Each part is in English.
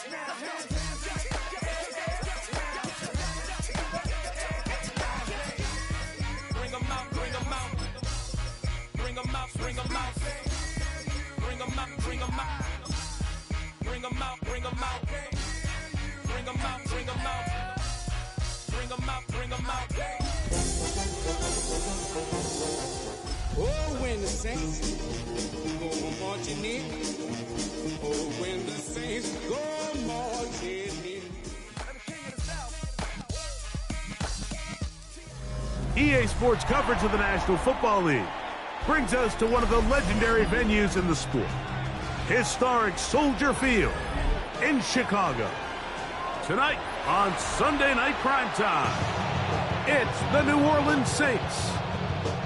Bring 'em out, bring 'em out. Bring 'em out, bring 'em out. Bring 'em out, bring 'em out. Bring 'em out, bring 'em out. Bring 'em out, bring 'em out. Bring 'em out, bring 'em out. Oh, when the saints go marching in. Oh, when the saints go marching in. EA Sports coverage of the National Football League brings us to one of the legendary venues in the sport, historic Soldier Field in Chicago. Tonight on Sunday Night Primetime, it's the New Orleans Saints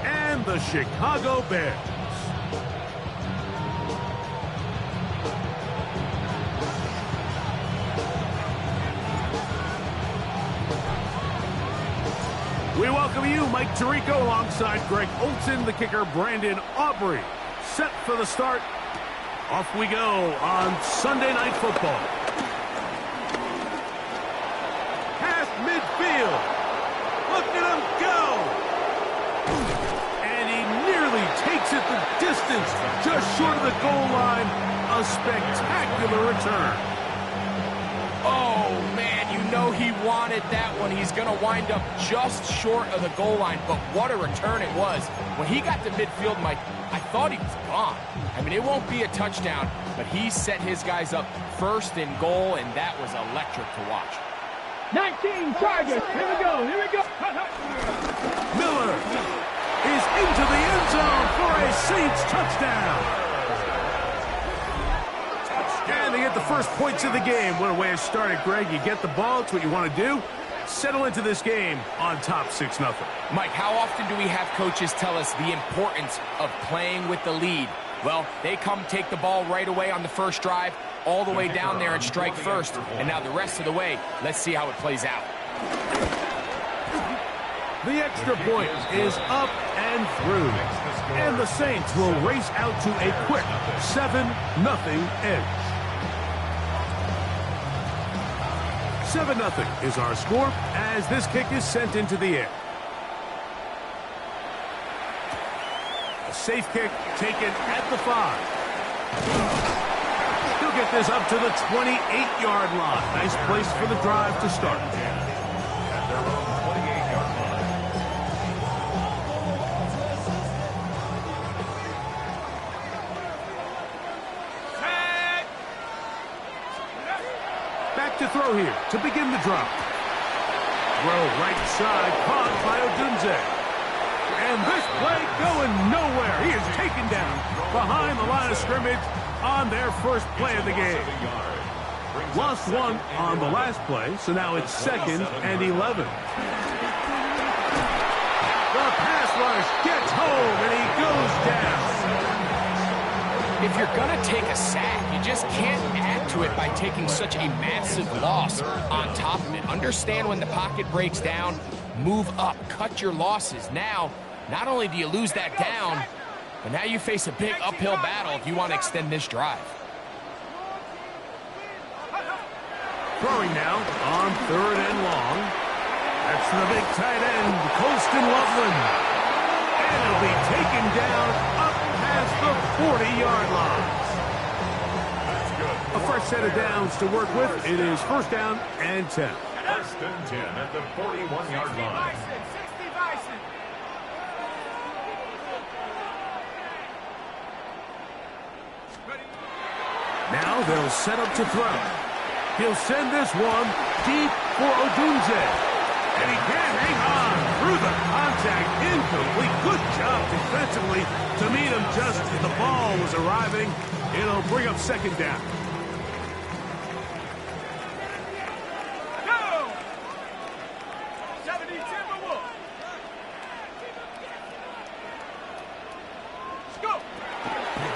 and the Chicago Bears. We welcome you, Mike Tirico, alongside Greg Olson, the kicker, Brandon Aubrey. Set for the start. Off we go on Sunday Night Football. Past midfield. Look at him go. And he nearly takes it the distance, just short of the goal line. A spectacular return. Oh, man, you know he wanted that one. He's going to wind up just short of the goal line, but what a return it was. When he got to midfield, Mike, I thought he was gone. I mean, it won't be a touchdown, but he set his guys up first and goal, and that was electric to watch. 19 targets. Here we go. Here we go. Miller is into the end zone for a Saints touchdown. And they get the first points of the game. What a way to start it, Greg. You get the ball. It's what you want to do. Settle into this game on top 6-0. Mike, how often do we have coaches tell us the importance of playing with the lead? Well, they come take the ball right away on the first drive, all the way down there and strike first. And now the rest of the way, let's see how it plays out. The extra point is up and through. And the Saints will race out to a quick 7-0 edge. 7-0 is our score as this kick is sent into the air. A safe kick taken at the 5. He'll get this up to the 28-yard line. Nice place for the drive to start. To throw here to begin the drop. Throw right side, caught by Odunze. And this play going nowhere. He is taken down behind the line of scrimmage on their first play of the game. Lost one on the last play, so now it's 2nd and 11. The pass rush gets home, and he goes down. If you're going to take a sack, you just can't add to it by taking such a massive loss on top of it. Understand when the pocket breaks down, move up, cut your losses. Now, not only do you lose that down, but now you face a big uphill battle if you want to extend this drive. Throwing now on 3rd and long. That's the big tight end, Colston Loveland. And he'll be taken down up past the 40-yard line. A fresh set of downs to work with. It is 1st down and 10. 1st and 10 at the 41-yard line. Now they'll set up to throw. He'll send this one deep for Odunze. And he can't hang on through the contact. Incomplete. Good job defensively to meet him just as the ball was arriving. It'll bring up 2nd down.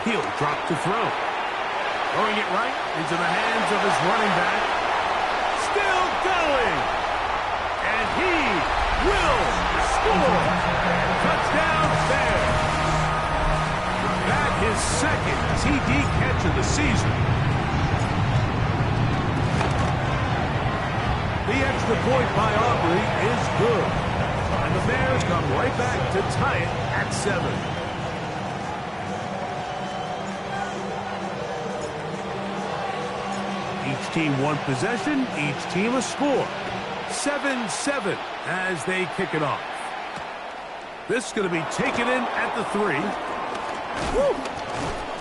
He'll drop to throw. Throwing it right into the hands of his running back. Still going. And he will score. Touchdown Bears. That is 2nd TD catch of the season. point by Aubrey is good. And the Bears come right back to tie it at 7. Each team one possession, each team a score. 7-7 as they kick it off. This is going to be taken in at the 3. Woo!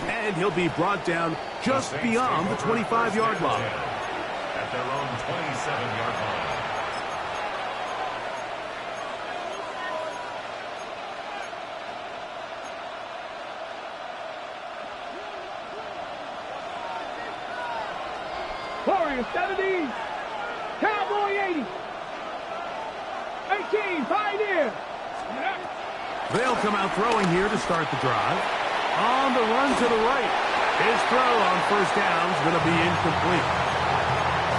And he'll be brought down just beyond the 25-yard line. At their own 27-yard line. Warriors 70, Cowboy 80, 18, Pioneer. They'll come out throwing here to start the drive. On the run to the right. His throw on first down is going to be incomplete.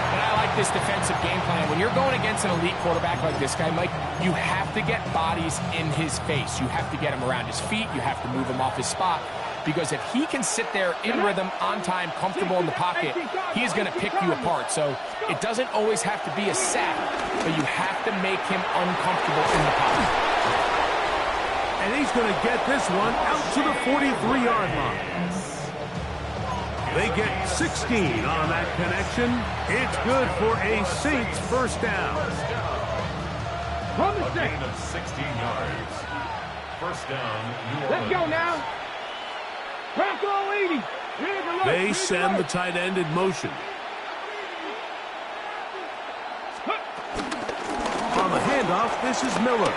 And I like this defensive game plan. When you're going against an elite quarterback like this guy, Mike, you have to get bodies in his face. You have to get him around his feet. You have to move him off his spot. Because if he can sit there in rhythm, on time, comfortable in the pocket, he's going to pick you apart. So it doesn't always have to be a sack, but you have to make him uncomfortable in the pocket. And he's going to get this one out to the 43-yard line. They get 16 on that connection. It's good for a Saints first down. A gain of 16 yards. First down, New Orleans. Let's go now. Bronco 80. They send the tight end in motion. On the handoff, this is Miller.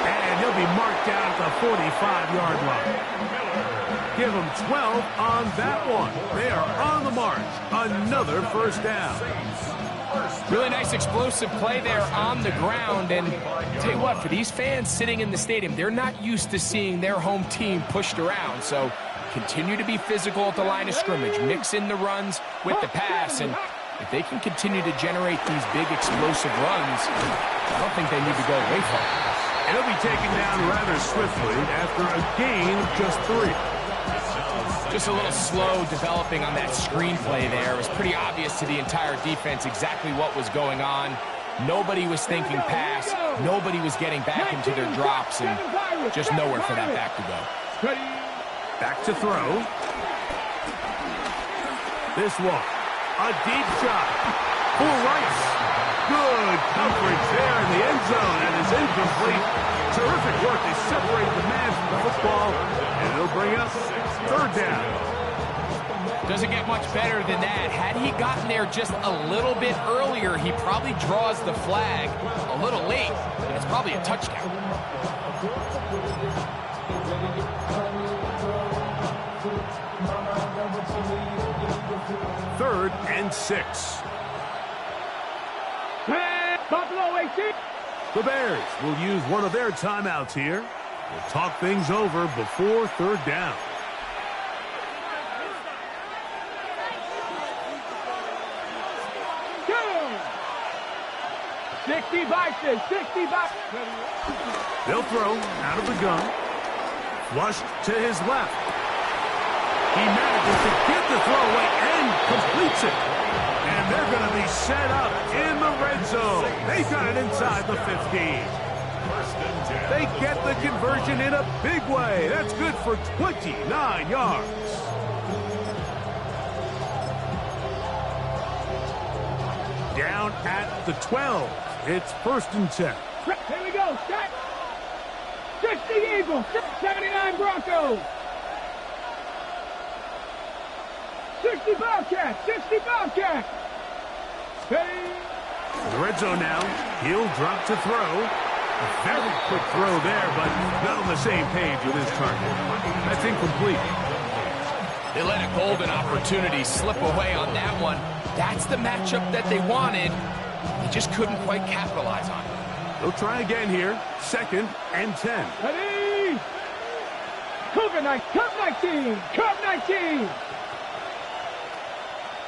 And he'll be marked down at the 45-yard line. Give him 12 on that one. They are on the march. Another first down. Really nice explosive play there on the ground. And tell you what, for these fans sitting in the stadium, they're not used to seeing their home team pushed around. So continue to be physical at the line of scrimmage. Mix in the runs with the pass. And if they can continue to generate these big explosive runs, I don't think they need to go away from it. And he'll be taken down rather swiftly after a gain of just 3. Just a little slow developing on that screenplay there. It was pretty obvious to the entire defense exactly what was going on. Nobody was thinking pass. Nobody was getting back into their drops, and just nowhere for that back to go. Back to throw. This one. A deep shot for Rice. Good coverage there in the end zone, and it's incomplete. Terrific work. They separate the man from the football, and it'll bring us third down. Doesn't get much better than that. Had he gotten there just a little bit earlier, he probably draws the flag a little late, and it's probably a touchdown. Third and 6. Buffalo 18. The Bears will use one of their timeouts here. We'll talk things over before third down. Go! 60 boxes, 60 boxes. They'll throw out of the gun. Flushed to his left. He manages to get the throw away and completes it. And they're going to be set up in the red zone. They've got it inside the 15. They get the conversion in a big way. That's good for 29 yards. Down at the 12. It's first and 10. Here we go. Set. 60 Eagles. 79 Broncos. 60 Bobcats. 60 Bobcats. Ready. The red zone now. He'll drop to throw. A very quick throw there, but not on the same page with his target. That's incomplete. They let a golden opportunity slip away on that one. That's the matchup that they wanted. They just couldn't quite capitalize on it. They'll try again here. Second and 10. Ready. Cougar 19. Cub 19. Cub 19.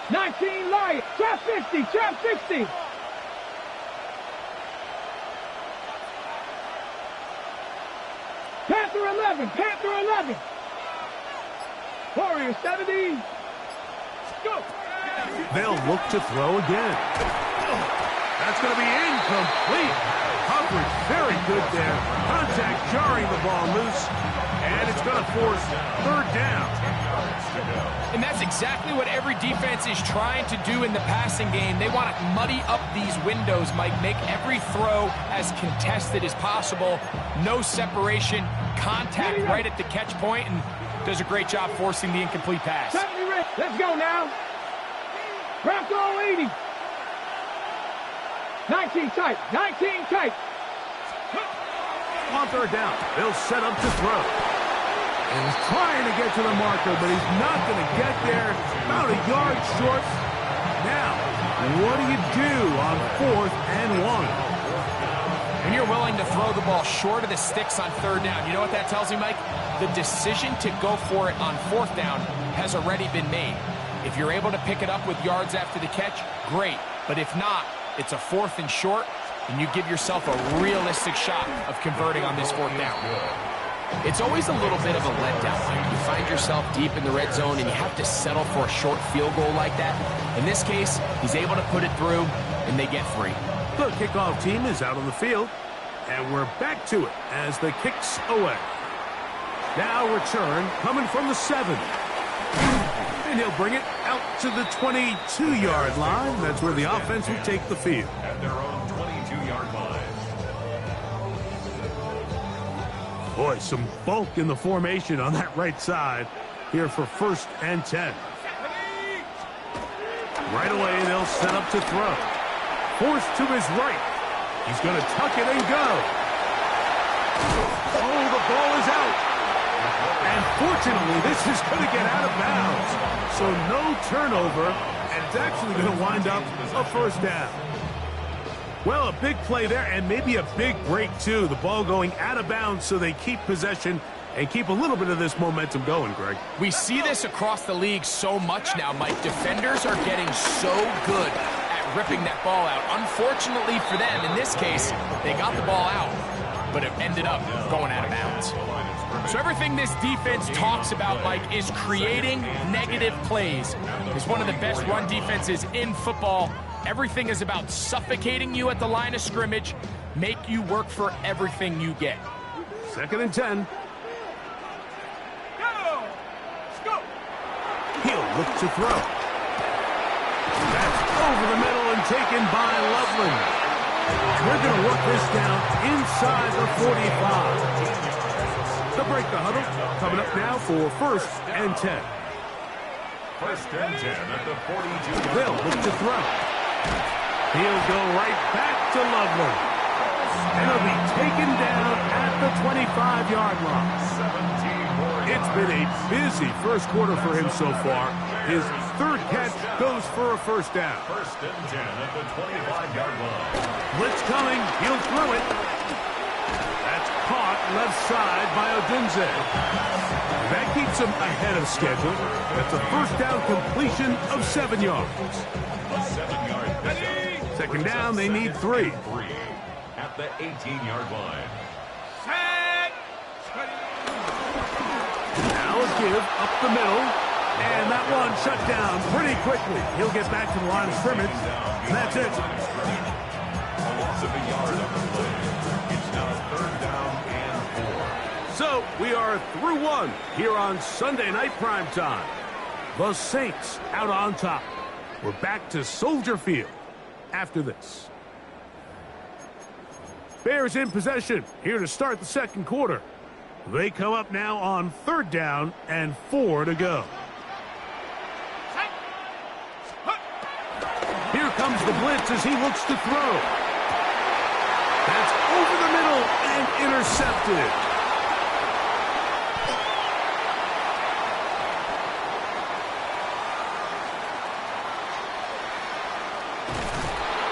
19 Lion. Trap 50. Trap 60. Panther 11. Panther 11. Warriors 70. Go. They'll look to throw again. That's going to be incomplete. Coverage very good there. Contact jarring the ball loose. And it's going to force third down. And that's exactly what every defense is trying to do in the passing game. They want to muddy up these windows, Mike, make every throw as contested as possible. No separation, contact right at the catch point, and does a great job forcing the incomplete pass. Let's go now. Bronco 80. 19 tight. 19 tight. On third down, they'll set up to throw. And he's trying to get to the marker, but he's not going to get there. About a yard short. Now, what do you do on 4th and 1? When you're willing to throw the ball short of the sticks on third down, you know what that tells me, Mike? The decision to go for it on 4th down has already been made. If you're able to pick it up with yards after the catch, great. But if not, it's a 4th and short, and you give yourself a realistic shot of converting on this 4th down. It's always a little bit of a letdown, Mike. You find yourself deep in the red zone, and you have to settle for a short field goal like that. In this case, he's able to put it through, and they get free. The kickoff team is out on the field, and we're back to it as the kicks away. Now return coming from the 7. And he'll bring it out to the 22-yard line. That's where the offense will take the field. At their own 22-yard line. Boy, some bulk in the formation on that right side here for 1st and 10. Right away, they'll set up to throw. Forced to his right. He's going to tuck it and go. Oh, the ball is out. And fortunately, this is going to get out of bounds. So no turnover, and it's actually going to wind up a 1st down. Well, a big play there, and maybe a big break, too. The ball going out of bounds so they keep possession and keep a little bit of this momentum going, Greg. We see this across the league so much now, Mike. Defenders are getting so good at ripping that ball out. Unfortunately for them, in this case, they got the ball out, but it ended up going out of bounds. So everything this defense talks about, Mike, is creating negative plays. It's one of the best run defenses in football. Everything is about suffocating you at the line of scrimmage, make you work for everything you get. 2nd and 10. He'll look to throw. That's over the middle and taken by Loveland. We're going to work this down inside the 45. To break the huddle, coming up now for 1st and 10. 1st and 10 at the 42. They'll look to throw. He'll go right back to Loveland. And he'll be taken down at the 25-yard line. It's been a busy 1st quarter for him so far. His 3rd catch goes for a 1st down. 1st and 10 at the 25-yard line. Blitz coming. He'll throw it. That's caught left side by Odunze. That keeps him ahead of schedule. That's a 1st down completion of 7 yards. 7-yard pickup. 2nd down, they need 3. At the 18-yard line. Now a give up the middle. And that one shut down pretty quickly. He'll get back to the line of scrimmage. And that's it. A loss of a yard on the play. It's now 3rd down and 4. So we are through 1 here on Sunday Night Primetime. The Saints out on top. We're back to Soldier Field after this. Bears in possession here to start the 2nd quarter. They come up now on 3rd down and 4 to go. Here comes the blitz as he looks to throw. That's over the middle and intercepted.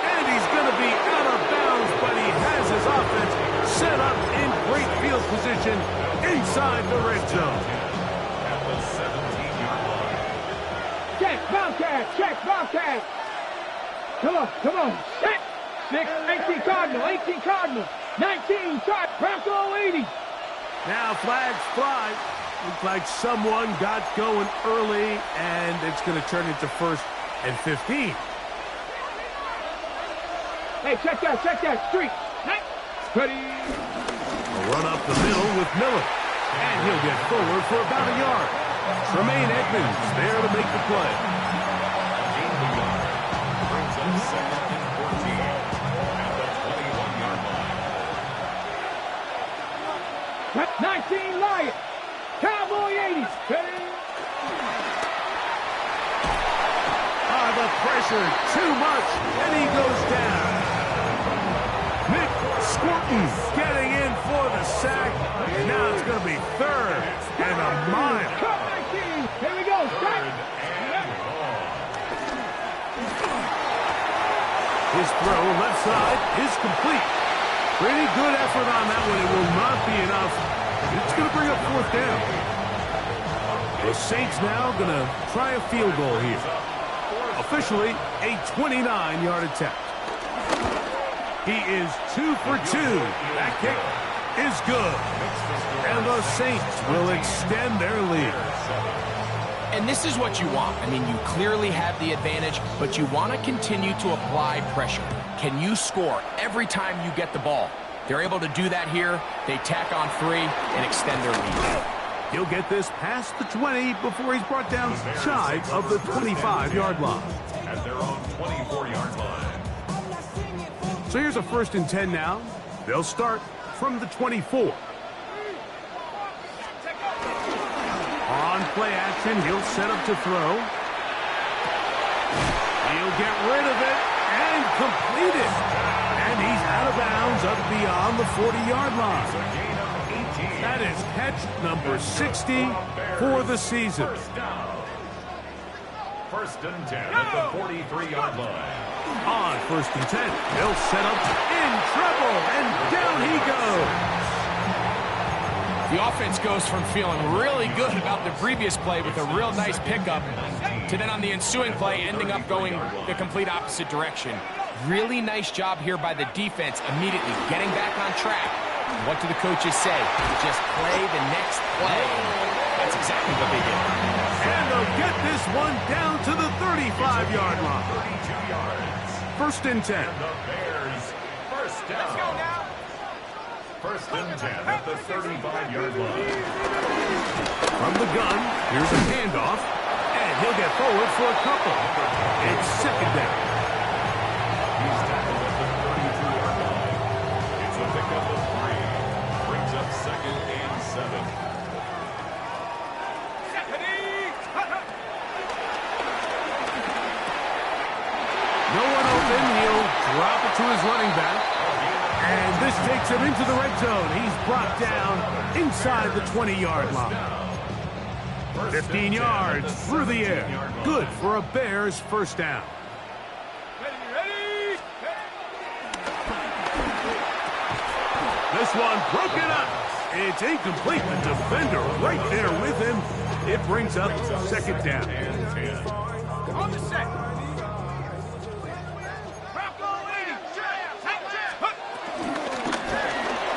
And he's going to be out of bounds, but he has his offense set up in great field position inside the red zone. At the 17-yard line. Check, Bobcat, check, Bobcat. Come on, set. 6, 18 Cardinal, 18 Cardinal, 19 Bronco 80. Now flags fly. Looks like someone got going early, and it's going to turn into 1st and 15. Hey, check that street. Ready? A run up the middle with Miller. And he'll get forward for about a yard. Tremaine Edmonds there to make the play. Gain the yard. Brings up second and 14 at the 21-yard line. 19 Lions. Cowboy 80s. Ready? The pressure, too much, and he goes down. Nick Scorton getting in for the sack, and now it's going to be third and a mile. Cut 19. Here we go. Strike. His throw left side is complete. Pretty good effort on that one. It will not be enough. It's going to bring up fourth down. The Saints now going to try a field goal here. Officially a 29-yard attempt. He is 2 for 2. That kick is good. And the Saints will extend their lead. And this is what you want. I mean, you clearly have the advantage, but you want to continue to apply pressure. Can you score every time you get the ball? They're able to do that here. They tack on 3 and extend their lead. He'll get this past the 20 before he's brought down shy of the 25-yard line. At their own 24-yard line. So here's a 1st and 10 now. They'll start from the 24. On play action, he'll set up to throw. He'll get rid of it and complete it. And he's out of bounds up beyond the 40-yard line. That is catch number 60 for the season. First and 10 at the 43-yard line. On 1st and 10, they'll set up in trouble, and down he goes. The offense goes from feeling really good about the previous play with a real nice pickup to then on the ensuing play ending up going the complete opposite direction. Really nice job here by the defense immediately getting back on track. What do the coaches say? Just play the next play. That's exactly what they did. And they'll get this one down to the 35-yard line. 32 yards. 1st and 10. The Bears first down. Let's go now. 1st and 10 at the 35-yard line. From the gun, here's a handoff, and he'll get forward for a couple. It's 2nd down. He's tackled at the 32-yard line. It's a pickup of 3. Brings up 2nd and 7. No one open. He'll drop it to his running back. And this takes him into the red zone. He's brought down inside the 20-yard line. 15 yards through the air. Good for a Bears 1st down. This one broken up. It's incomplete. The defender right there with him. It brings up 2nd down. On the set.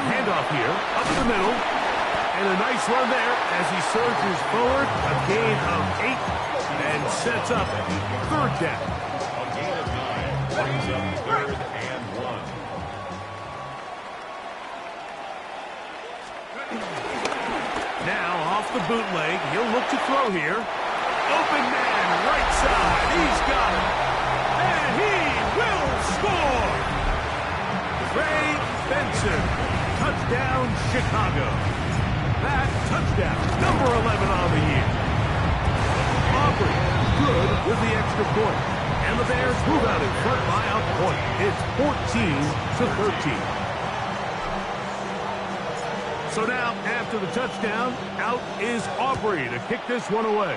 Handoff here, up the middle, and a nice run there as he surges forward, a gain of 8, and sets up 3rd down. A gain of 9 brings up 3rd and 1. Now off the bootleg, he'll look to throw here. Open man, right side, he's got it, and he will score! Trey Benson. Touchdown, Chicago. That touchdown, number 11 on the year. Aubrey, good with the extra point. And the Bears move out in front by a point. It's 14-13. So now, after the touchdown, out is Aubrey to kick this one away.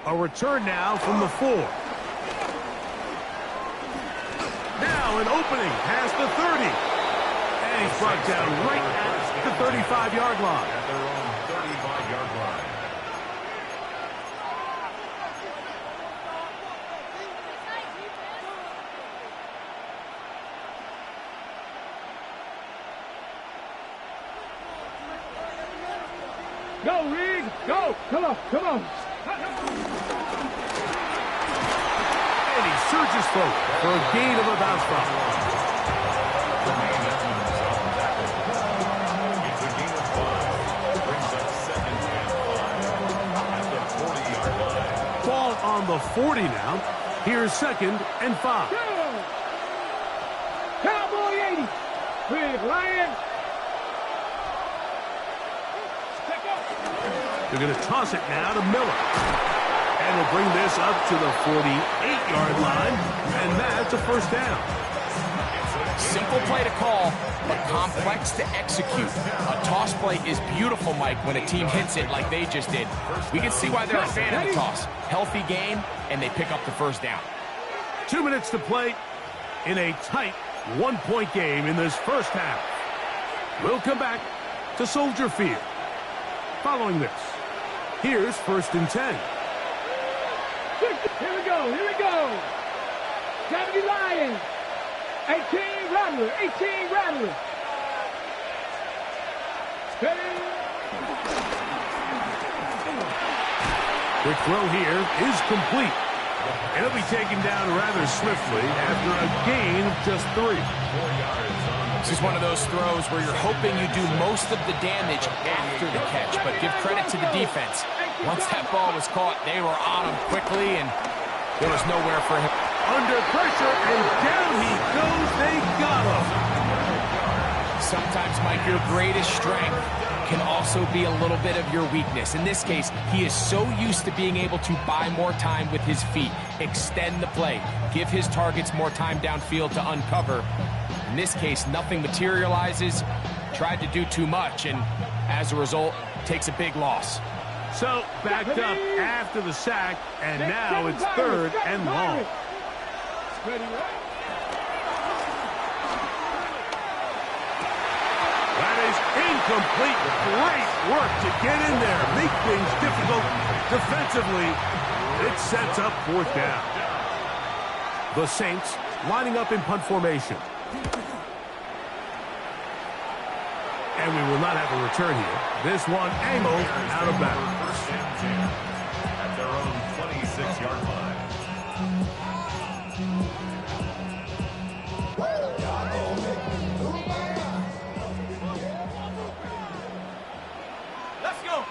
A return now from the 4. Now an opening past the 30. And he's brought down right at the 35-yard line. At their own 35-yard line. Go, Reed. Go. Come on. And he surges pushes forward for a gain of about 5. It's a gain of 5. Brings up second and 5 at the 40-yard line. Ball on the 40 now. Here's second and 5. Cowboy 80 with Lions. They're going to toss it now to Miller. And will bring this up to the 48-yard line. And that's a first down. Simple play to call, but complex to execute. A toss play is beautiful, Mike, when a team hits it like they just did. We can see why they're a fan of the toss. Healthy game, and they pick up the first down. 2 minutes to play in a tight one-point game in this first half. We'll come back to Soldier Field. Following this, here's first and 10. Here we go, here we go. 70 Lions. 18 Rattler, 18 Rattler. Quick throw here is complete. And it'll be taken down rather swiftly after a gain of just 3. This is one of those throws where you're hoping you do most of the damage after the catch, but give credit to the defense. Once that ball was caught, they were on him quickly, and there was nowhere for him. Under pressure, and down he goes. They got him. Sometimes, Mike, your greatest strength can also be a little bit of your weakness. In this case, he is so used to being able to buy more time with his feet, extend the play, give his targets more time downfield to uncover. In this case, nothing materializes, tried to do too much, and as a result, takes a big loss. So, backed up after the sack, and now it's third and long. That is incomplete. Great work to get in there. Make things difficult defensively. It sets up fourth down. The Saints lining up in punt formation. And we will not have a return here. This one angled out of bounds. First and 10 at their own 26-yard line. Let's go.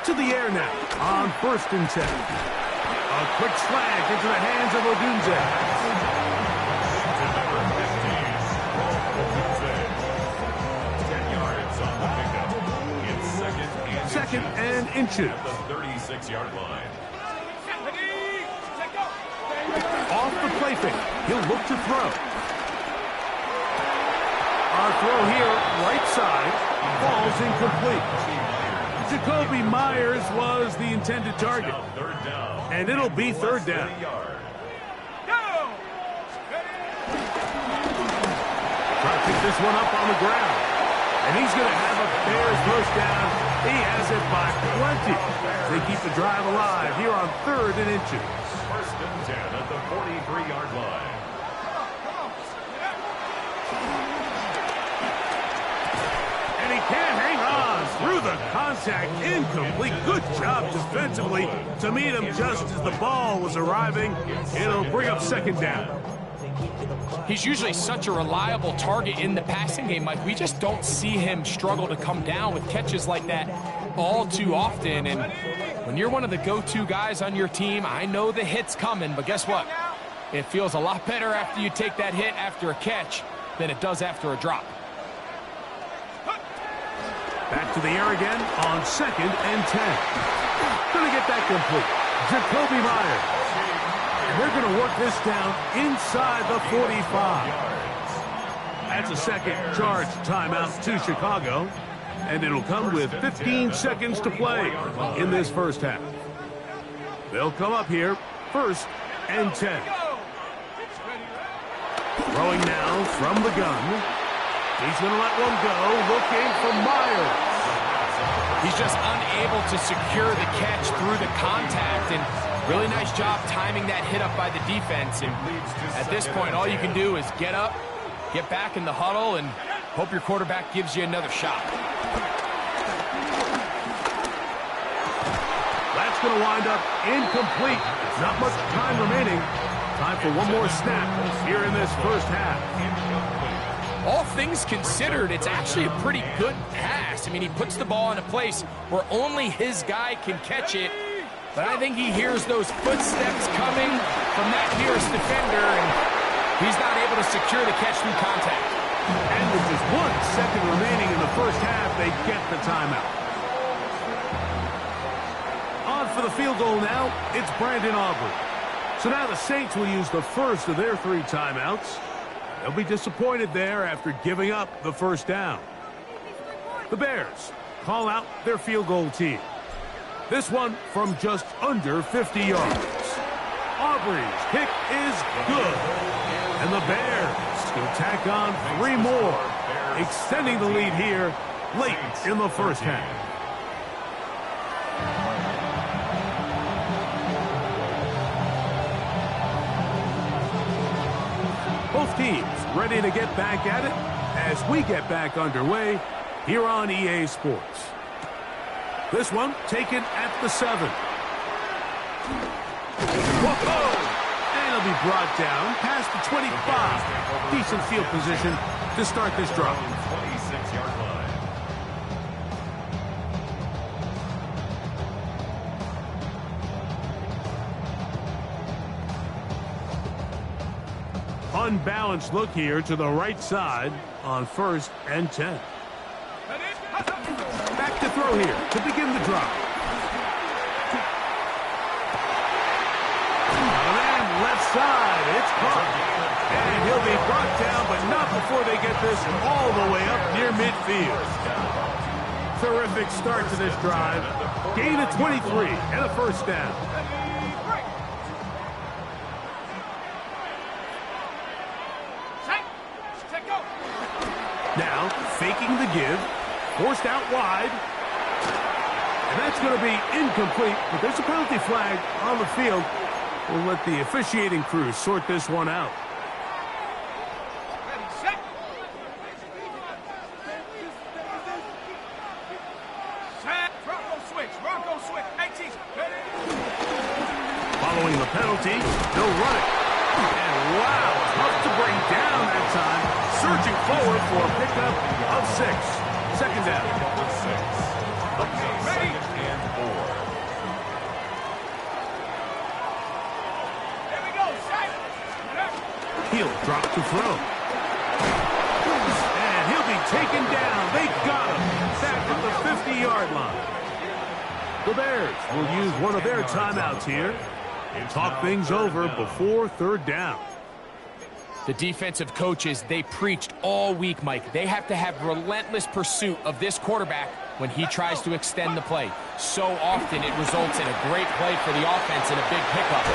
To the air now on first and 10. A quick slant into the hands of Odunze. Second and inches. At the 36-yard line. Off the play fake. He'll look to throw. Our throw here, right side, falls incomplete. Jacoby Myers was the intended target. Third down. And it'll be third down. Try to pick this one up on the ground. And he's going to have a Bears first down. He has it by plenty. They keep the drive alive here on third and inches. First and 10 at the 43-yard line. And he can't hang on through the contact. Incomplete. Good job defensively to meet him just as the ball was arriving. It'll bring up second down. He's usually such a reliable target in the passing game, Mike. We just don't see him struggle to come down with catches like that all too often. And when you're one of the go-to guys on your team, I know the hit's coming, but guess what? It feels a lot better after you take that hit after a catch than it does after a drop. Back to the air again on second and 10. Gonna get that complete. Jacoby Myers. And they're going to work this down inside the 45. That's a second charge timeout to Chicago. And it'll come with 15 seconds to play in this first half. They'll come up here first and 10. Throwing now from the gun. He's going to let one go, looking for Myers. He's just unable to secure the catch through the contact, and really nice job timing that hit up by the defense. And at this point, all you can do is get up, get back in the huddle, and hope your quarterback gives you another shot. That's that's going to wind up incomplete. Not much time remaining. Time for one more snap here in this first half. All things considered, it's actually a pretty good pass. I mean, he puts the ball in a place where only his guy can catch it. But I think he hears those footsteps coming from that nearest defender, and he's not able to secure the catch through contact. And with just 1 second remaining in the first half, they get the timeout. On for the field goal now, it's Brandon Aubrey. So now the Saints will use the first of their 3 timeouts. They'll be disappointed there after giving up the first down. The Bears call out their field goal team. This one from just under 50 yards. Aubrey's kick is good. And the Bears will tack on 3 more, extending the lead here late in the first half. Both teams ready to get back at it as we get back underway here on EA Sports. This one taken at the 7. Whoa! And it'll be brought down past the 25. Decent field position to start this drive. 26-yard line. Unbalanced look here to the right side on 1st and 10. Back to throw here to begin the drive. And left side, it's caught. And he'll be brought down, but not before they get this all the way up near midfield. Terrific start to this drive. Gain of 23 and a first down. Now, faking the give, forced out wide. And that's going to be incomplete, but there's a penalty flag on the field. We'll let the officiating crew sort this one out. Following the penalty, they'll run it. And wow, tough to bring down that time. Surging forward for a pickup of 6. Second down. Ready? And 4. There we go, set. He'll drop to throw. And he'll be taken down. They got him. Back at the 50-yard line. The Bears will use one of their timeouts here and talk things over before 3rd down. The defensive coaches, they preached all week, Mike. They have to have relentless pursuit of this quarterback when he tries to extend the play. So often it results in a great play for the offense and a big pickup.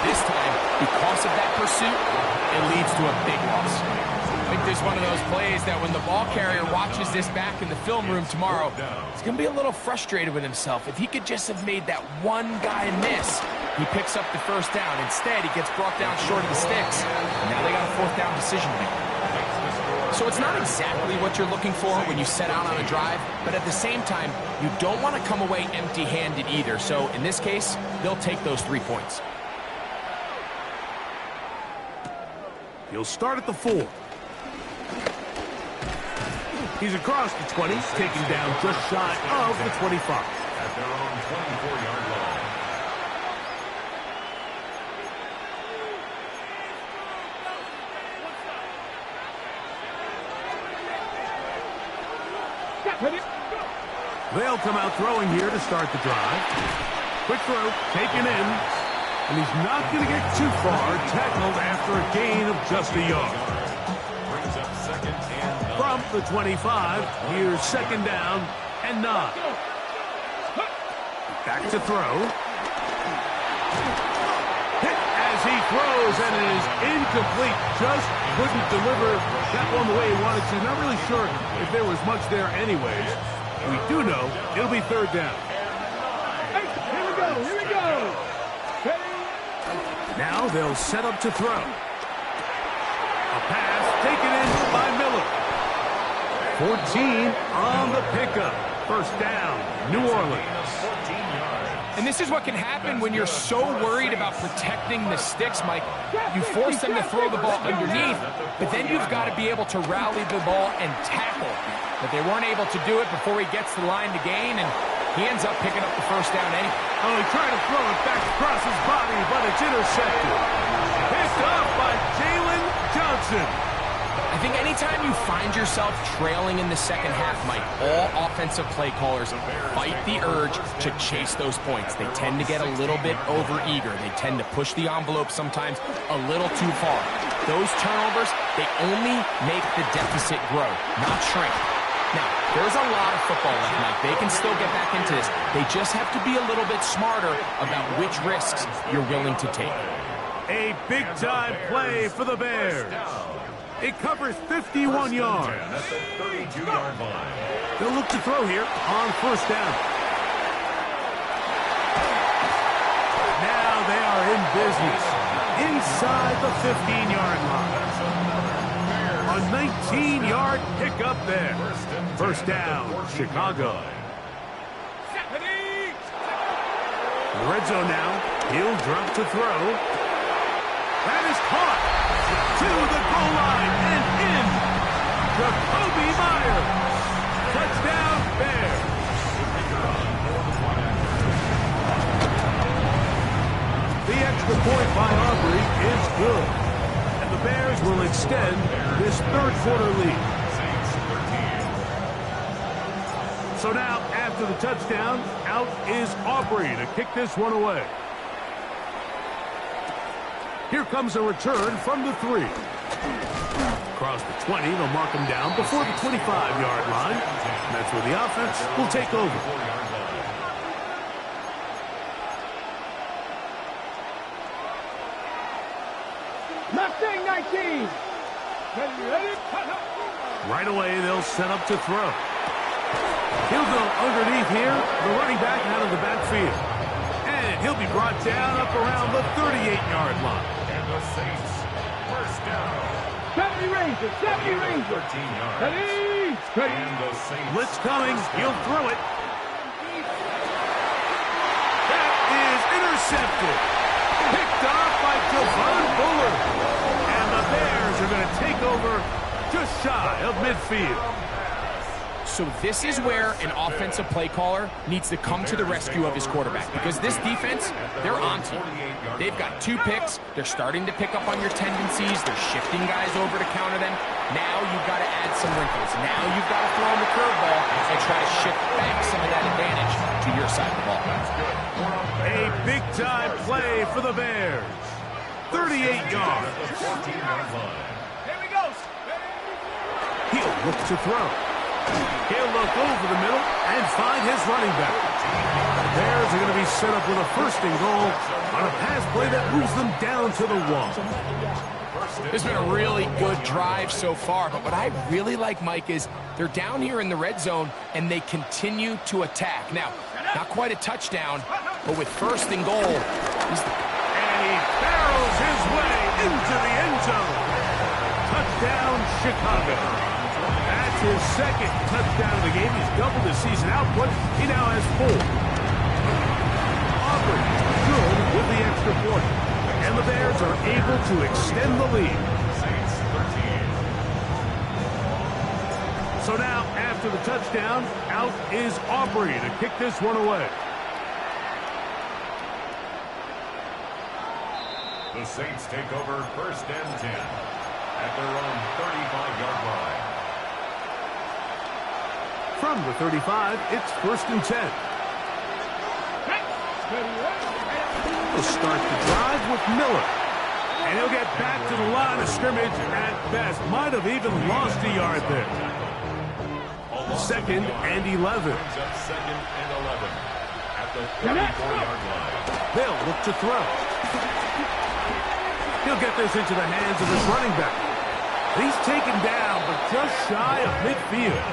This time, because of that pursuit, it leads to a big loss. I think this is one of those plays that when the ball carrier watches this back in the film room tomorrow, he's going to be a little frustrated with himself. If he could just have made that one guy miss, he picks up the first down. Instead, he gets brought down short of the sticks. And now they got a 4th down decision to make. So it's not exactly what you're looking for when you set out on a drive, but at the same time, you don't want to come away empty-handed either. So in this case, they'll take those 3 points. He'll start at the 4. He's across the 20, taking down just shy of the 25. At their own 24-yard line. They'll come out throwing here to start the drive. Quick throw, taken in. And he's not going to get too far, tackled after a gain of just a yard. Brings up 2nd and 9. From the 25, here's 2nd down and 9. Back to throw. Hit as he throws, and it is incomplete. Just couldn't deliver that one the way he wanted to. Not really sure if there was much there anyways. We do know it'll be 3rd down. Here we go, here we go. Now they'll set up to throw. A pass taken in by Miller. 14 on the pickup. First down, New Orleans. 14 yards. And this is what can happen when you're so worried about protecting the sticks, Mike. You force them to throw the ball underneath, but then you've got to be able to rally the ball and tackle. But they weren't able to do it before he gets to the line to gain, and he ends up picking up the first down anyway. Oh, he tried to throw it back across his body, but it's intercepted. Picked up by Jalen Johnson. I think anytime you find yourself trailing in the second half, Mike, all offensive play callers fight the urge to chase those points. They tend to get a little bit overeager. They tend to push the envelope sometimes a little too far. Those turnovers, they only make the deficit grow, not shrink. Now, there's a lot of football left, Mike. They can still get back into this. They just have to be a little bit smarter about which risks you're willing to take. A big-time play for the Bears. It covers 51 yards. At the 32-yard line. They'll look to throw here on first down. Now they are in business inside the 15-yard line. A 19-yard pickup there. First down, Chicago. The red zone now. He'll drop to throw. That is caught to the goal line and in. Jacoby Myers. Touchdown, Bears. The extra point by Aubrey is good. And the Bears will extend this third quarter lead. So now, after the touchdown, out is Aubrey to kick this one away. Here comes a return from the 3. Across the 20, they'll mark him down before the 25-yard line. And that's where the offense will take over. Mustang 19. Ready, Right away, they'll set up to throw. He'll go underneath here, the running back out of the backfield. And he'll be brought down up around the 38-yard line. And the Saints, first down. 70 Ranger. 13 yards. Ready. And the Saints. Blitz coming. He'll throw it. That is intercepted. Picked off by Javon Buller. And the Bears are going to take over just shy of midfield. So this is where an offensive play caller needs to come to the rescue of his quarterback, because this defense, they're on to you. They've got 2 picks. They're starting to pick up on your tendencies. They're shifting guys over to counter them. Now you've got to add some wrinkles. Now you've got to throw in the curveball and try to shift back some of that advantage to your side of the ball. A big-time play for the Bears. 38 yards. Here we go. He'll look to throw. He'll look over the middle and find his running back. The Bears are going to be set up with a first and goal on a pass play that moves them down to the wall. This has been a really good drive so far, but what I really like, Mike, is they're down here in the red zone and they continue to attack. Now, not quite a touchdown, but with first and goal, And he barrels his way into the end zone. Touchdown, Chicago. That's his second touchdown of the game. He's doubled his season output. He now has 4. Aubrey good with the extra point. And the Bears are able to extend the lead. Saints 13. So now, after the touchdown, out is Aubrey to kick this one away. The Saints take over first and 10 at their own 35-yard line. From the 35, it's first and 10. He'll start the drive with Miller. And he'll get back to the line of scrimmage at best. Might have even lost a yard there. Second and 11. Brings up second and 11 at the 34-yard line. They'll look to throw. He'll get this into the hands of his running back. He's taken down, but just shy of midfield.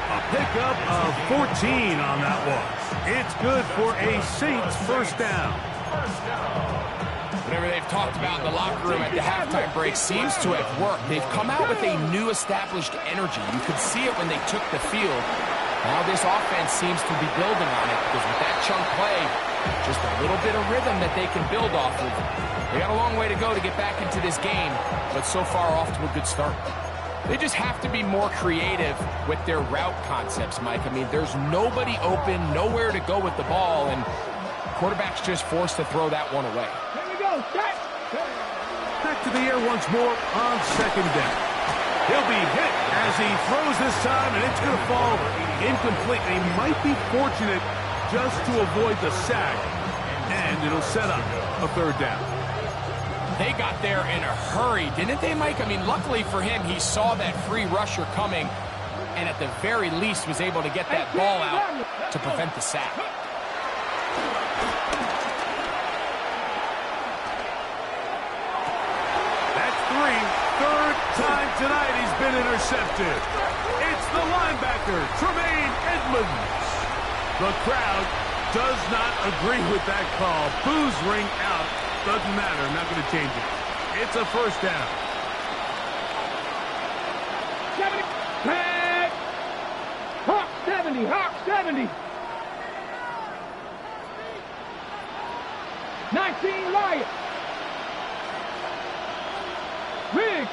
A pickup of 14 on that one. It's good for a Saints first down. whatever they've talked about in the locker room at the halftime break seems to have worked. They've come out with a new established energy. You could see it when they took the field. Now this offense seems to be building on it because with that chunk play, just a little bit of rhythm that they can build off of. They got a long way to go to get back into this game, but so far off to a good start. They just have to be more creative with their route concepts, Mike. I mean, there's nobody open, nowhere to go with the ball, and quarterback's just forced to throw that one away. Here we go. Set. Back to the air once more on second down. He'll be hit as he throws this time, and it's going to fall incomplete. He might be fortunate just to avoid the sack, and it'll set up a third down. They got there in a hurry, didn't they, Mike? I mean, luckily for him, he saw that free rusher coming, and at the very least was able to get that ball out to prevent the sack. That's three. Third time tonight he's been intercepted. It's the linebacker, Tremaine Edmonds. The crowd does not agree with that call. Boos ring out. Doesn't matter. I'm not going to change it. It's a first down. 70. Tag. Hawk 70. Hawk 70. 19 Lions. Riggs.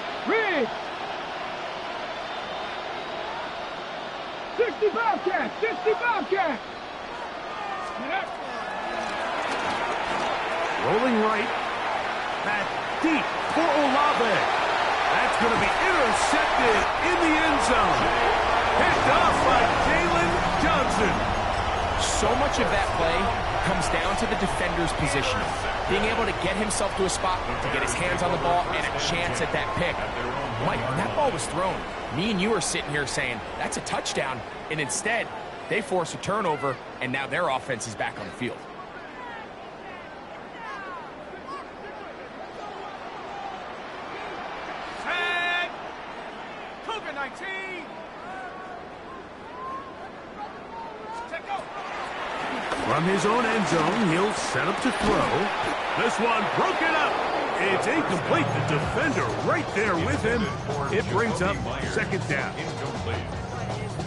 60 Bobcats. 60 Bobcats. Rolling right. Back deep for Olave. That's going to be intercepted in the end zone. Picked off by Jalen Johnson. So much of that play comes down to the defender's positioning. Being able to get himself to a spot, to get his hands on the ball, and a chance at that pick. Mike, when that ball was thrown, me and you are sitting here saying, that's a touchdown. And instead, they force a turnover, and now their offense is back on the field. From his own end zone, he'll set up to throw. This one broken up. It's incomplete. The defender right there with him. It brings up second down.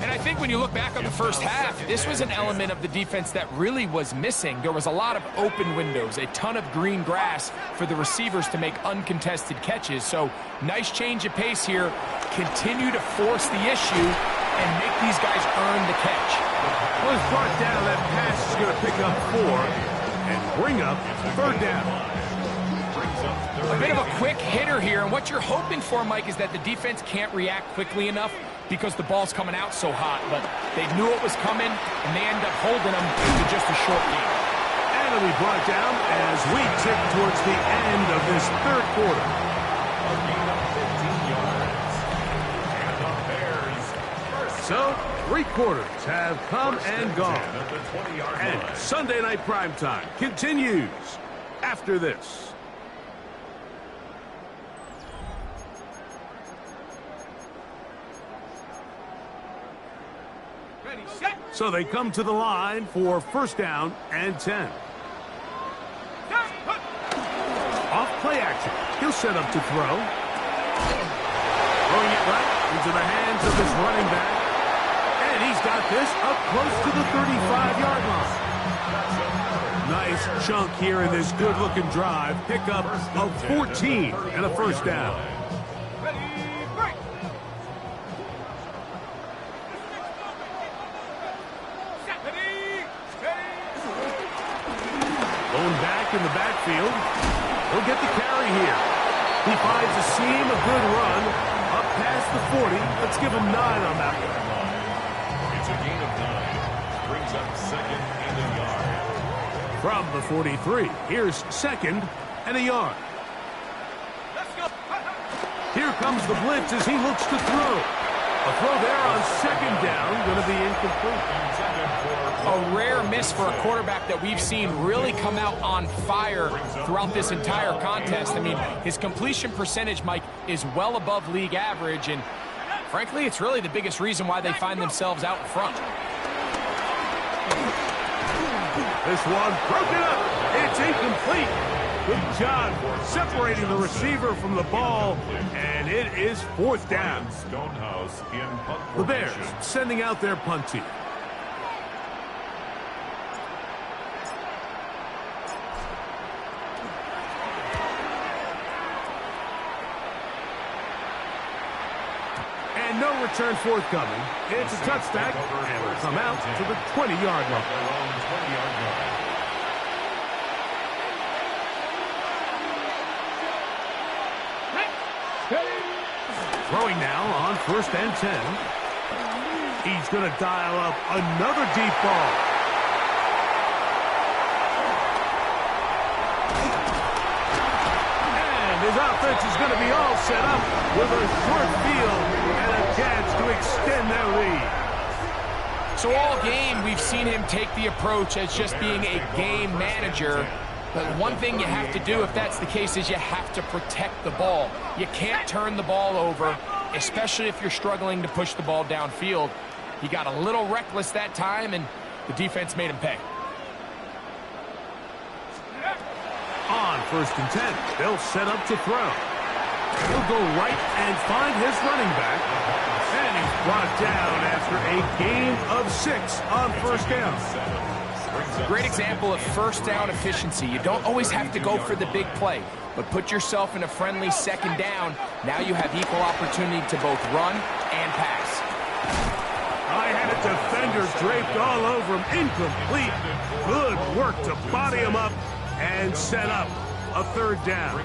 And I think when you look back on the first half, this was an element of the defense that really was missing. There was a lot of open windows, a ton of green grass for the receivers to make uncontested catches. So nice change of pace here. Continue to force the issue and make these guys earn the catch. Was brought down. That pass is going to pick up 4 and bring up third down. A bit of a quick hitter here, and what you're hoping for, Mike, is that the defense can't react quickly enough because the ball's coming out so hot. But they knew it was coming, and they end up holding them into just a short game. And it'll be brought down as we tick towards the end of this third quarter. So, 3 quarters have come and gone. And Sunday Night Primetime continues after this. So they come to the line for first down and 10. Off play action. He'll set up to throw. Throwing it right into the hands of his running back. And he's got this up close to the 35-yard line. Nice chunk here in this good-looking drive. Pickup of 14 and a first down. Going back in the backfield. He'll get the carry here. He finds a seam, a good run, up past the 40. Let's give him 9 on that one. It's a gain of 9. Brings up second and a yard. From the 43, here's second and a yard. Here comes the blitz as he looks to throw. A throw there on second down, going to be incomplete. A rare miss for a quarterback that we've seen really come out on fire throughout this entire contest. I mean, his completion percentage, Mike, is well above league average, and frankly, it's really the biggest reason why they find themselves out in front. This one broken up. It's incomplete. Good job separating the receiver from the ball, and it is fourth down. Stonehouse in punt The Bears formation. sending out their punt team. no return forthcoming. It's a touchback, and will come out to the 20-yard line. Throwing now on 1st and 10. He's going to dial up another deep ball. And his offense is going to be all set up with a short field and a chance to extend their lead. So all game, we've seen him take the approach as just being a game manager. But one thing you have to do if that's the case is you have to protect the ball. You can't turn the ball over, especially if you're struggling to push the ball downfield. He got a little reckless that time, and the defense made him pay. On 1st and 10, they'll set up to throw. He'll go right and find his running back. And he's brought down after a gain of 6 on 1st down. Great example of 1st down efficiency. You don't always have to go for the big play, but put yourself in a friendly 2nd down. Now you have equal opportunity to both run and pass. I had a defender draped all over him. Incomplete. Good work to body him up and set up a 3rd down.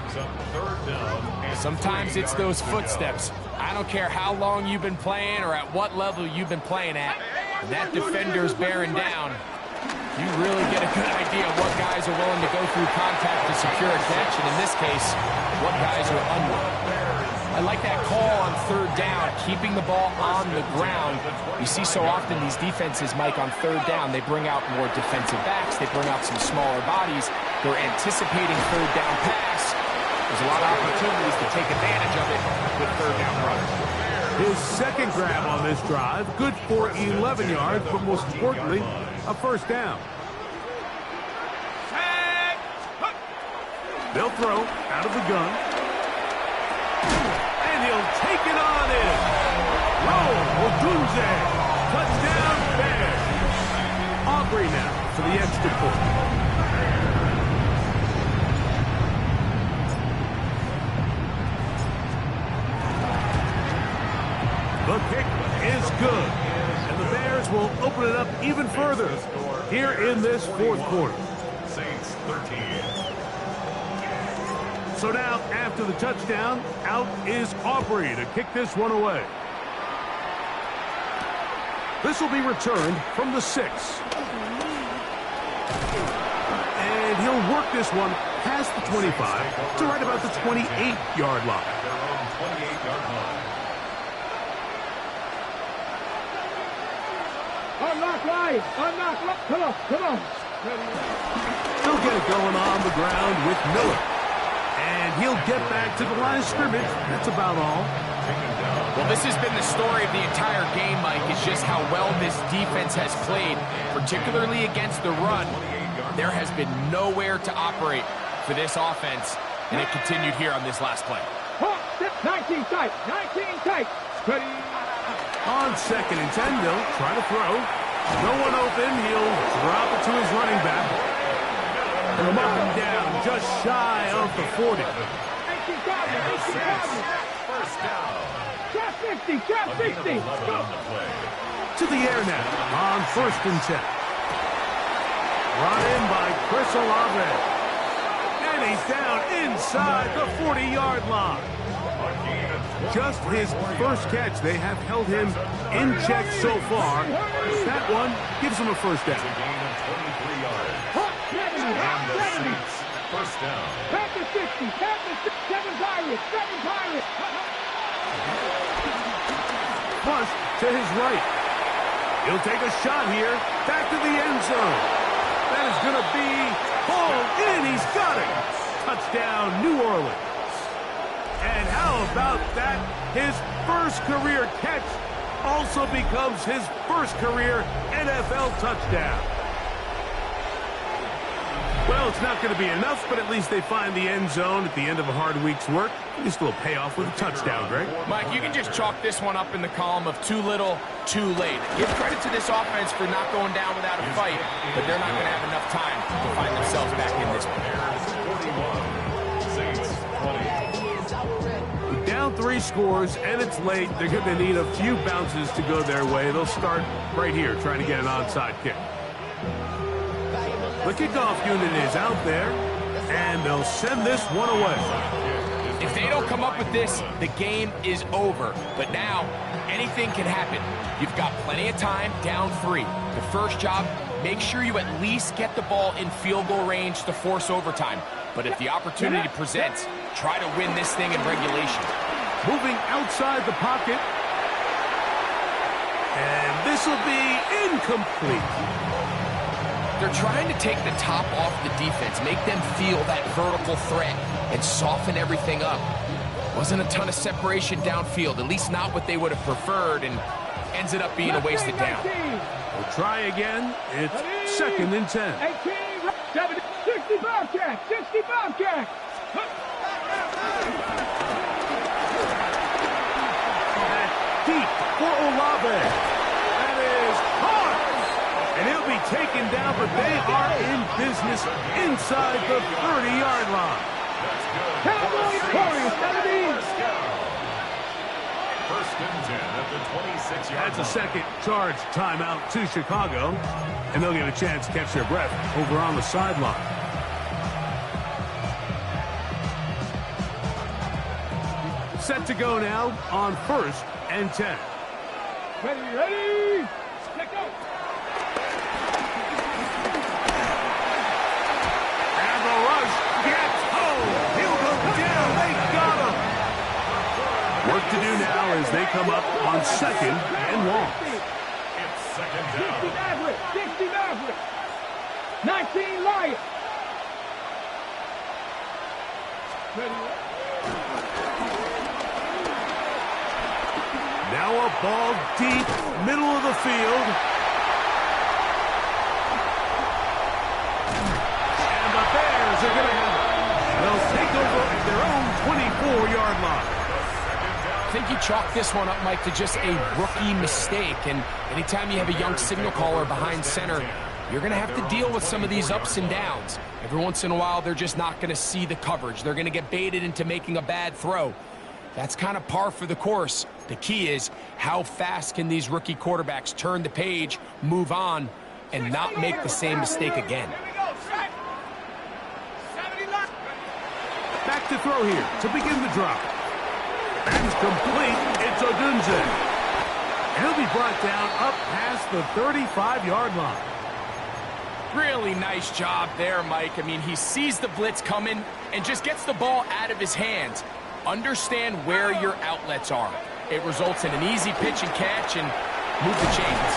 Sometimes it's those footsteps. I don't care how long you've been playing or at what level you've been playing at. When that defender's bearing down, you really get a good idea of what guys are willing to go through contact to secure a catch, and in this case, what guys are unwilling. I like that call on 3rd down, keeping the ball on the ground. You see so often these defenses, Mike, on 3rd down, they bring out more defensive backs, they bring out some smaller bodies. They're anticipating 3rd down pass. There's a lot of opportunities to take advantage of it with 3rd down runners. His 2nd grab on this drive, good for 11 yards, but most importantly, a 1st down. They'll throw out of the gun. And he'll take it on in. Roll, Odunze. Touchdown, Bears. Aubrey now for the extra point. The kick is good, and the Bears will open it up even further here in this 4th quarter. Saints 13. So now, after the touchdown, out is Aubrey to kick this one away. This will be returned from the 6. And he'll work this one past the 25 to right about the 28-yard line. Their own 28-yard line. Unlock line. Unlock line. Come on. Come on. They'll get it going on the ground with Miller. And he'll get back to the line of scrimmage. That's about all. Well, this has been the story of the entire game, Mike. It's just how well this defense has played, particularly against the run. There has been nowhere to operate for this offense, and it continued here on this last play. 19 tight. 19 tight. Ready. On 2nd and 10, they'll try to throw. No one open. He'll drop it to his running back. And up and down, just shy of the 40. 18 Cardinal. 18 Cardinal. First down. Trap 50. Trap 50. Go. To the air now on 1st and 10. Brought in by Chris Olave. And he's down inside the 40-yard line. Just his first catch. They have held him in check so far. That one gives him a 1st down. A gain of 23 yards. And the Saints first down. Panther 60. Panther 6. 7 Pirates. 7 Pirates. Plus to his right. He'll take a shot here. Back to the end zone. That is going to be pulled in. He's got it. Touchdown, New Orleans. And how about that? His first career catch also becomes his first career NFL touchdown. Well, it's not going to be enough, but at least they find the end zone at the end of a hard week's work. At least a little payoff with a touchdown, Greg. Mike, you can just chalk this one up in the column of too little, too late. Give credit to this offense for not going down without a fight, but they're not going to have enough time to find themselves back in this one. Bears 41. Saints 20. Down 3 referee scores and it's late, they're going to need a few bounces to go their way. They'll start right here trying to get an onside kick. The kickoff unit is out there, and they'll send this one away. If they don't come up with this, the game is over. But now, anything can happen. You've got plenty of time, down 3. The first job, make sure you at least get the ball in field goal range to force overtime. But if the opportunity presents, try to win this thing in regulation. Moving outside the pocket. And this will be incomplete. They're trying to take the top off the defense, make them feel that vertical threat, and soften everything up. Wasn't a ton of separation downfield, at least not what they would have preferred, and ends it up being a wasted down. We'll try again. It's 2nd and 10. 18, 70, 60 Bobcat, 60 Bobcat. Deep for Olave. That is hard. And he'll be taken down, but they are in business inside the 30-yard line. Cowboys, Warriors, 70. 1st and 10 at the 26-yard line. That's a second charge timeout to Chicago, and they'll get a chance to catch their breath over on the sideline. Set to go now on 1st and 10. Ready, let go. And the rush gets home. He'll go down. They got him. Work to do now as they come up on 2nd and long. It's 2nd 60 down. Maverick, 60 Maverick. 19 Lions. Now a ball deep, middle of the field. And the Bears are going to have it. They'll take over at their own 24-yard line. I think you chalk this one up, Mike, to just a rookie mistake. And anytime you have a young signal caller behind center, you're going to have to deal with some of these ups and downs. Every once in a while, they're just not going to see the coverage. They're going to get baited into making a bad throw. That's kind of par for the course. The key is how fast can these rookie quarterbacks turn the page, move on, and not make the same mistake again. Back to throw here to begin the drive. And complete. It's Odunze. And he'll be brought down up past the 35-yard line. Really nice job there, Mike. I mean, he sees the blitz coming and just gets the ball out of his hands. Understand where your outlets are. It results in an easy pitch and catch and move the chains.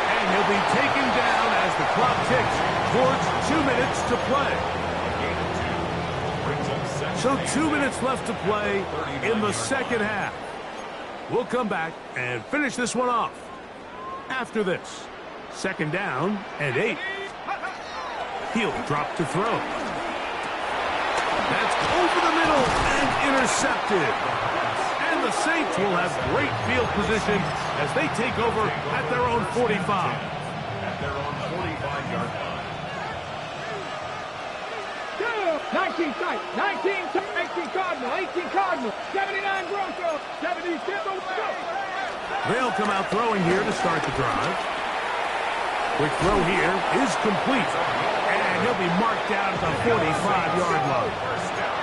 And he'll be taken down as the clock ticks towards 2 minutes to play. So 2 minutes left to play in the second half. We'll come back and finish this one off after this. 2nd down and 8. He'll drop to throw. That's over the middle and intercepted. And the Saints will have great field position as they take over at their own 45. At their own 45-yard line. 19 tight, 19 tight, 18 Cardinal, 18 Cardinal, 79 Broncos, 70 Timber. They'll come out throwing here to start the drive. Quick throw here is complete. And he'll be marked down at the 45-yard line. First down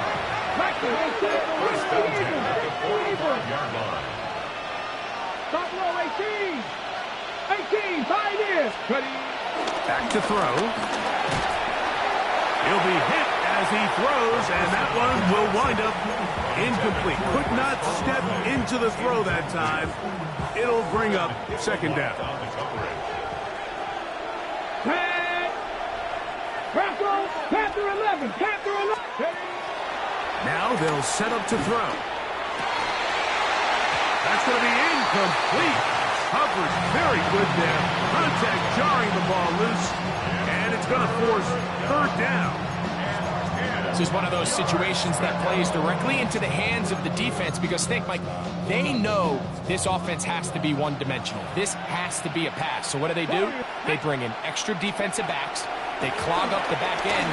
10 at the 45-yard line. Buffalo 18, 18, 5 years. Back to throw. He'll be hit as he throws, and that one will wind up incomplete. Could not step into the throw that time. It'll bring up 2nd down. Panther 11, Panther 11. Now they'll set up to throw. That's going to be incomplete. Coverage very good there. Contact jarring the ball loose, and it's going to force 3rd down. This is one of those situations that plays directly into the hands of the defense because think, Mike, they know this offense has to be one-dimensional. This has to be a pass. So what do? They bring in extra defensive backs. They clog up the back end.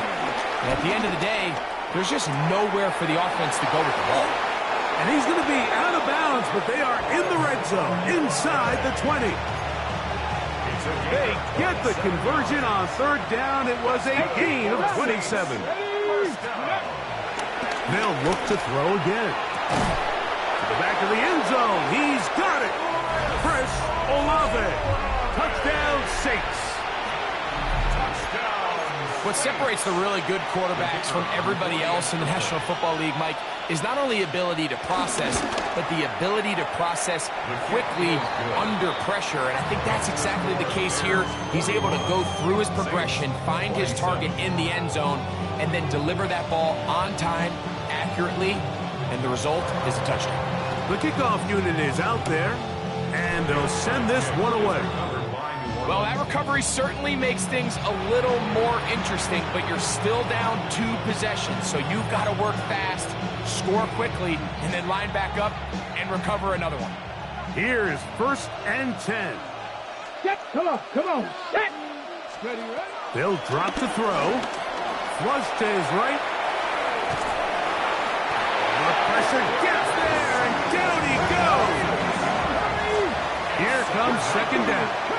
And at the end of the day, there's just nowhere for the offense to go with the ball. And he's going to be out of bounds, but they are in the red zone, inside the 20. They get the conversion on third down. It was a gain of 27. They'll look to throw again. To the back of the end zone. He's got it. Chris Olave. Touchdown, Saints. What separates the really good quarterbacks from everybody else in the National Football League, Mike, is not only ability to process, but the ability to process quickly under pressure. And I think that's exactly the case here. He's able to go through his progression, find his target in the end zone, and then deliver that ball on time, accurately, and the result is a touchdown. The kickoff unit is out there, and they'll send this one away. Well, that recovery certainly makes things a little more interesting, but you're still down 2 possessions, so you've got to work fast, score quickly, and then line back up and recover another one. Here's 1st and 10. Set. Come on. Set. Ready, ready. They'll drop to throw. Flush to his right. The pressure gets there, and down he goes. Here comes 2nd down.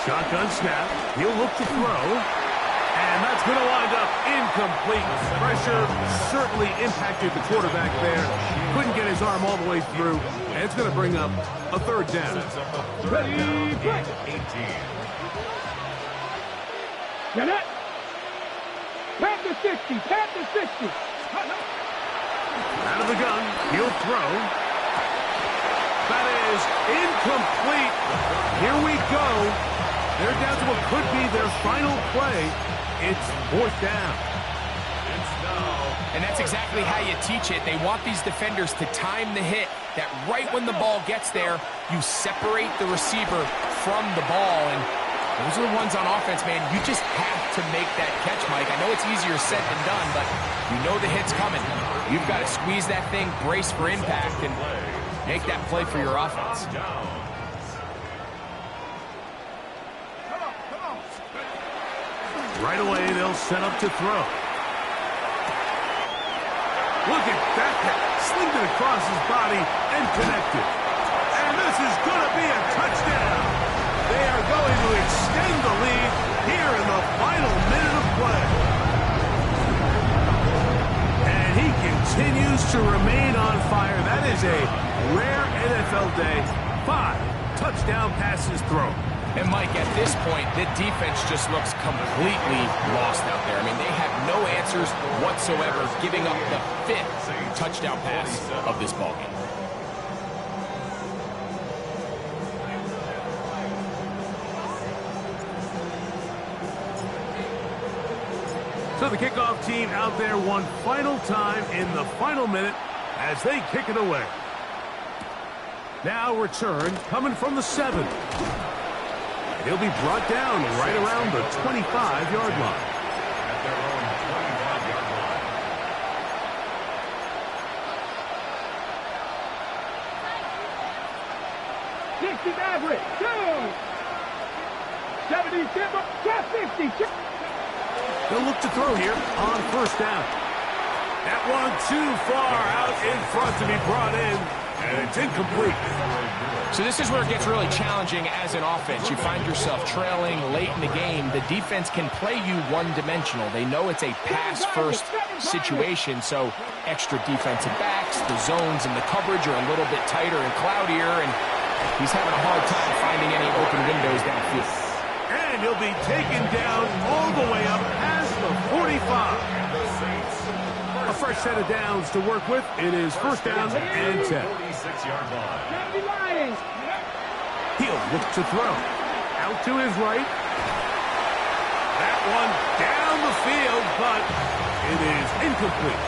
Shotgun snap. He'll look to throw. And that's going to wind up incomplete. Pressure certainly impacted the quarterback there. Couldn't get his arm all the way through. And it's going to bring up a 3rd down. Ready, break. 18. Get it. Pat the 60. Pat the 60. Out of the gun. He'll throw. That is incomplete. Here we go. They're down to what could be their final play. It's 4th down. And that's exactly how you teach it. They want these defenders to time the hit, that right when the ball gets there, you separate the receiver from the ball. And those are the ones on offense, man. You just have to make that catch, Mike. I know it's easier said than done, but you know the hit's coming. You've got to squeeze that thing, brace for impact, and make that play for your offense. Right away, they'll set up to throw. Look at that pass. Slinged it across his body and connected. And this is going to be a touchdown. They are going to extend the lead here in the final minute of play. And he continues to remain on fire. That is a rare NFL day. 5 touchdown passes thrown. And, Mike, at this point, the defense just looks completely lost out there. I mean, they have no answers whatsoever, giving up the 5th touchdown pass of this ballgame. So the kickoff team out there one final time in the final minute as they kick it away. Now return coming from the 7. He'll be brought down right around the 25-yard line. At their own 25-yard line. 60 average. 2. 77. 50. They'll look to throw here on 1st down. That one too far out in front to be brought in, and it's incomplete. So this is where it gets really challenging as an offense. You find yourself trailing late in the game. The defense can play you one-dimensional. They know it's a pass-first situation, so extra defensive backs, the zones and the coverage are a little bit tighter and cloudier, and he's having a hard time finding any open windows downfield. And he'll be taken down all the way up past the 45. A fresh set of downs to work with. It is 1st down and 10. 46-yard line. He'll look to throw. Out to his right. That one down the field, but it is incomplete.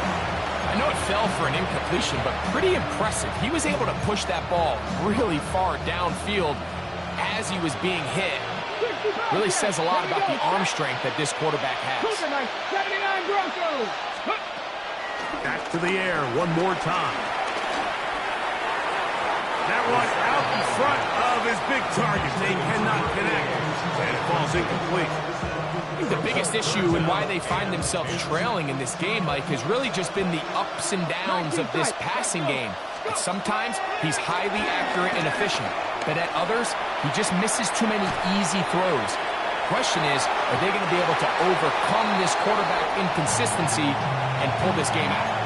I know it fell for an incompletion, but pretty impressive. He was able to push that ball really far downfield as he was being hit. Really says a lot about the arm strength that this quarterback has. 79 Broncos. Back to the air one more time. That one out in front of his big target. They cannot connect. And it falls was incomplete. I think the biggest issue and why they find themselves trailing in this game, Mike, has really just been the ups and downs of this passing game. At sometimes, he's highly accurate and efficient, but at others, he just misses too many easy throws. The question is, are they going to be able to overcome this quarterback inconsistency and pull this game out?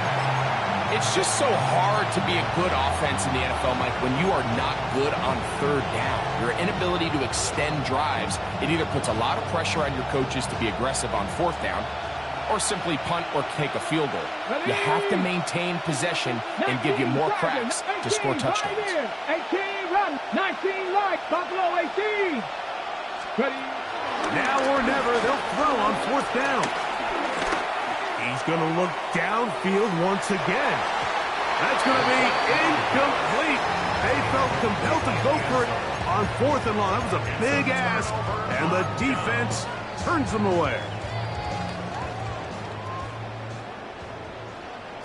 It's just so hard to be a good offense in the NFL, Mike, when you are not good on third down. Your inability to extend drives, it either puts a lot of pressure on your coaches to be aggressive on fourth down or simply punt or take a field goal. You have to maintain possession and give you more cracks to score touchdowns. 18, run. 19, right. Buffalo 18. Ready. Now or never, they'll throw on fourth down. He's going to look downfield once again. That's going to be incomplete. They felt compelled to go for it on fourth and long. That was a big ask, and the defense turns them away.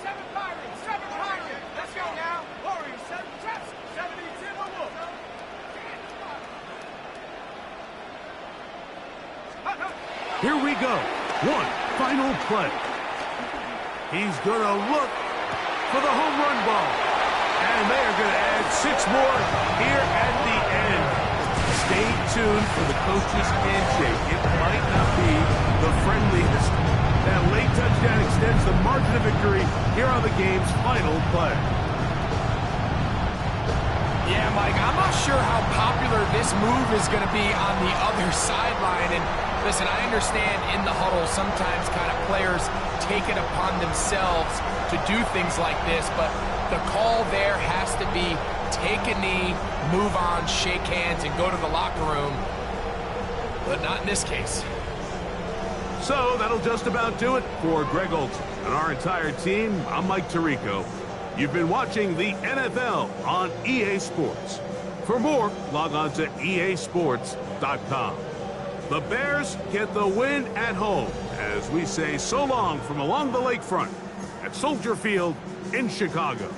7 Pirates, 7 Pirates. Let's go now. Warriors, 7 Jets, 72 Wolves. Here we go. One final play. He's going to look for the home run ball. And they are going to add 6 more here at the end. Stay tuned for the coach's handshake. It might not be the friendliest. That late touchdown extends the margin of victory here on the game's final play. Yeah, Mike, I'm not sure how popular this move is going to be on the other sideline. And listen, I understand in the huddle sometimes kind of players take it upon themselves to do things like this, but the call there has to be take a knee, move on, shake hands, and go to the locker room. But not in this case. So that'll just about do it for Greg Olsen and our entire team. I'm Mike Tirico. You've been watching the NFL on EA Sports. For more, log on to easports.com. The Bears get the win at home as we say so long from along the lakefront at Soldier Field in Chicago.